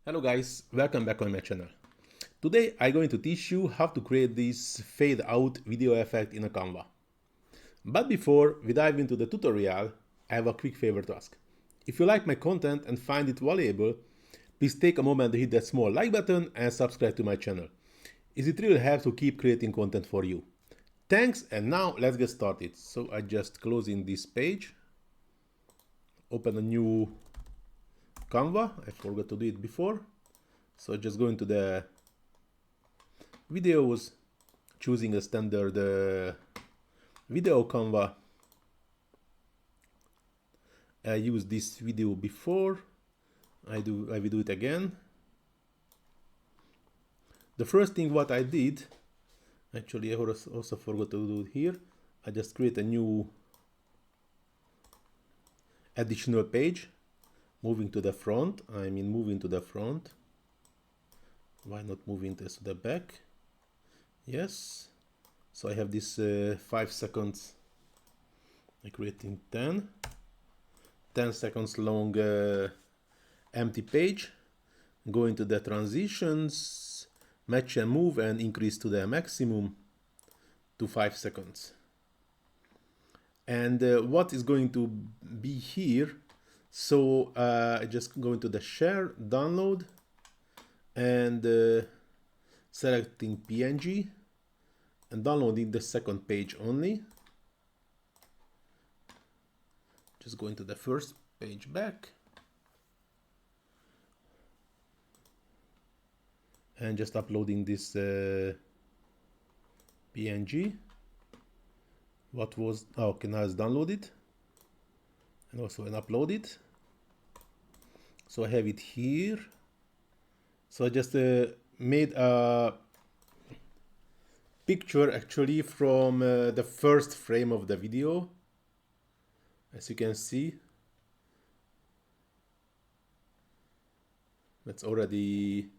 Hello guys, welcome back on my channel. Today I'm going to teach you how to create this fade out video effect in a Canva. But before we dive into the tutorial, I have a quick favor to ask. If you like my content and find it valuable, please take a moment to hit that small like button and subscribe to my channel. It really helps to keep creating content for you. Thanks, and now let's get started. So I just close in this page, open a new Canva. I forgot to do it before. So just go into the videos, choosing a standard video Canva. I used this video before. I will do it again. The first thing what I did, actually I also forgot to do it here. I just create a new additional page. Moving to the front. Why not moving this to the back? Yes. So I have this 5 seconds. I create in 10 seconds long empty page. Go into the transitions, match and move, and increase to the maximum to 5 seconds. And what is going to be here? So I just go into the share, download, and selecting PNG and downloading the second page only. Just go into the first page back and just uploading this PNG. What was okay, now it's downloaded and also upload it. So I have it here. So I just made a picture actually from the first frame of the video. As you can see, that's already,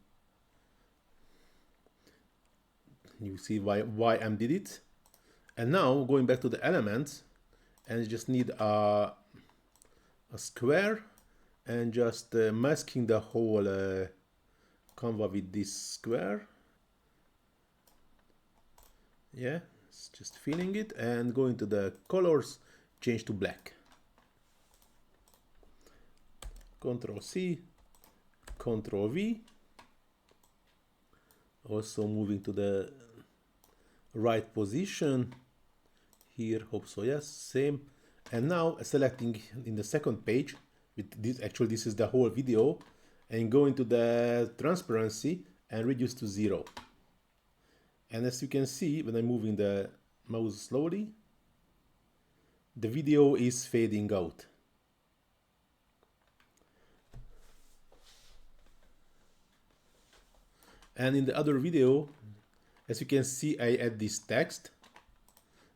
you see why I did it. And now going back to the elements, and you just need a square and just masking the whole Canva with this square. Yeah, it's just filling it, and go into the colors, change to black. Control C, Control V. Also moving to the right position here, hope so, yes, same. And now selecting in the second page with this, actually this is the whole video, and go into the transparency and reduce to 0. And as you can see, when I'm moving the mouse slowly, the video is fading out. And in the other video, as you can see, I add this text.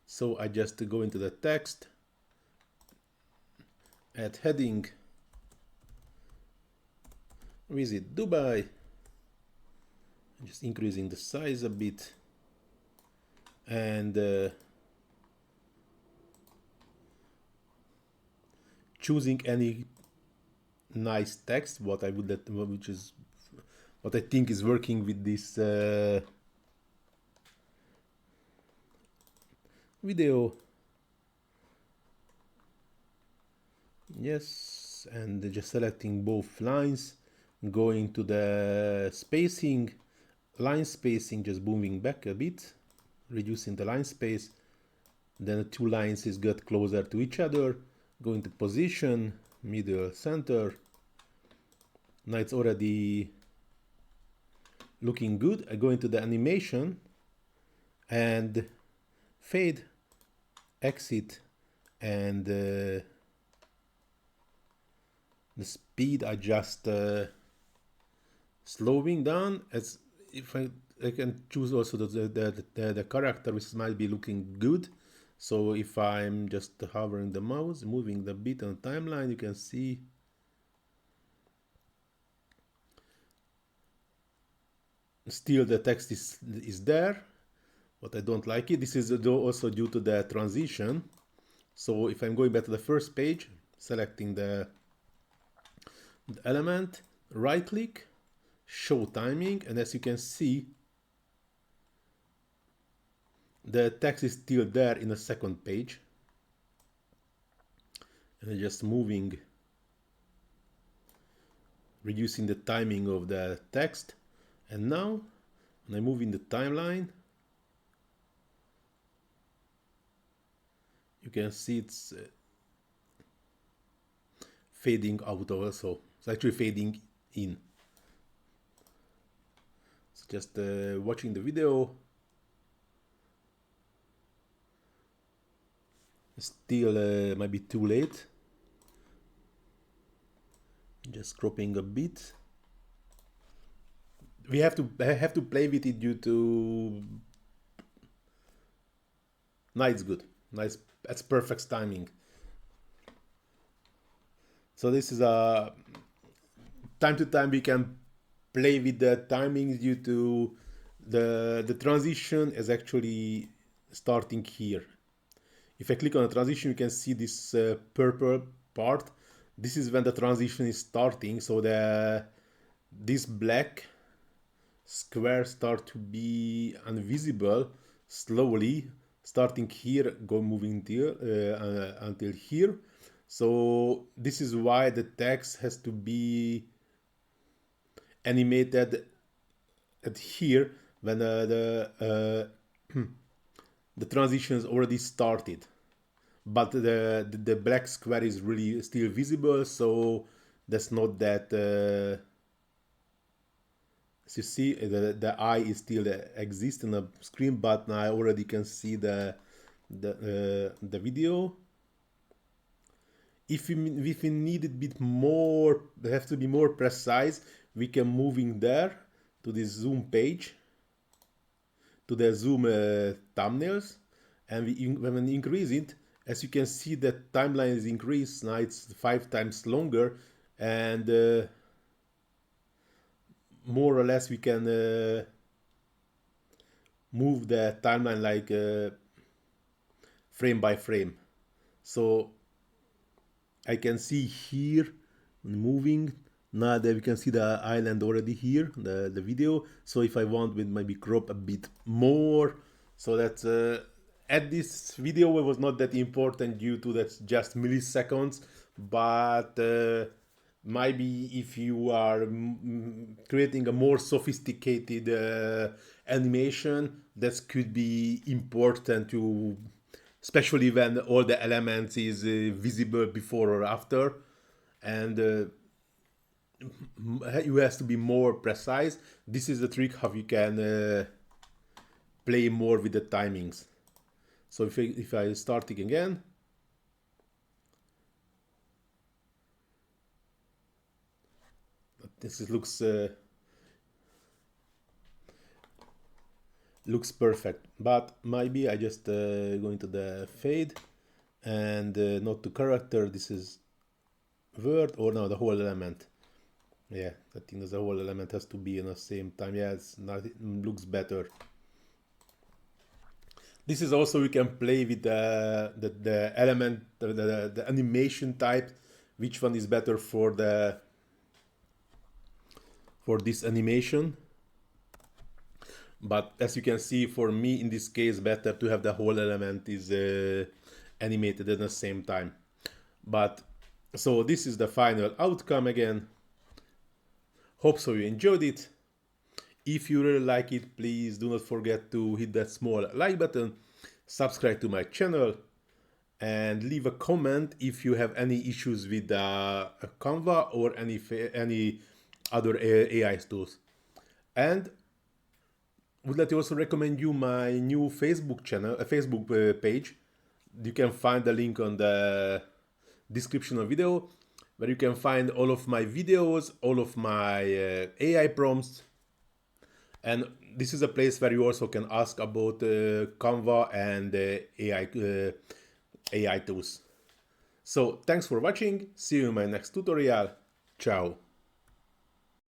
So I just go into the text, add heading, visit Dubai, just increasing the size a bit, and choosing any nice text, what I think is working with this video. Yes, and just selecting both lines, going to the spacing, line spacing, just moving back a bit, reducing the line space. Then the two lines is get closer to each other. Go into position, middle, center. Now it's already looking good. I go into the animation and fade, exit, and the speed I just slowing down. As if I can choose also the character which might be looking good. So if I'm just hovering the mouse, moving the bit on the timeline, you can see still the text is there, but I don't like it. This is also due to the transition. So if I'm going back to the first page, selecting the element, right click, show timing, and as you can see, the text is still there in the second page. And I'm just moving, reducing the timing of the text. And now, when I move in the timeline, you can see it's fading out also. It's actually fading in. So just watching the video. Still might be too late. Just cropping a bit. I have to play with it due to. Now it's good. Nice. That's perfect timing. So this is a time to time we can play with the timings due to the transition is actually starting here. If I click on the transition, you can see this purple part. This is when the transition is starting. So this black squares start to be invisible slowly, starting here, moving until here. So this is why the text has to be animated at here when the transition is already started, but the black square is really still visible, so that's not that. As you see, the eye is still exists in the screen, but I already can see the video. If we need it a bit more, we have to be more precise. We can move in there to this zoom page, to the zoom thumbnails, and when we increase it, as you can see, the timeline is increased. Now it's 5 times longer, and more or less we can move the timeline like frame by frame. So I can see here moving. Now that we can see the island already here, the video. So if I want, we maybe crop a bit more. So that's at this video, it was not that important due to that's just milliseconds. But maybe if you are creating a more sophisticated animation, that could be important to, especially when all the elements is visible before or after, and you have to be more precise. This is the trick how you can play more with the timings. So if I start it again, this looks perfect, but maybe I just go into the fade and not to character. This is word, or no, the whole element. Yeah, I think the whole element has to be in the same time. Yeah, it looks better. This is also, we can play with the element, the animation type, which one is better for this animation. But as you can see, for me in this case, better to have the whole element is animated at the same time. But so this is the final outcome again. Hope so you enjoyed it. If you really like it, please do not forget to hit that small like button, subscribe to my channel, and leave a comment if you have any issues with Canva or any other AI tools. And would like to also recommend you my new Facebook channel, Facebook page. You can find the link on the description of video, where you can find all of my videos, all of my AI prompts. And this is a place where you also can ask about Canva and AI tools. So thanks for watching. See you in my next tutorial. Ciao.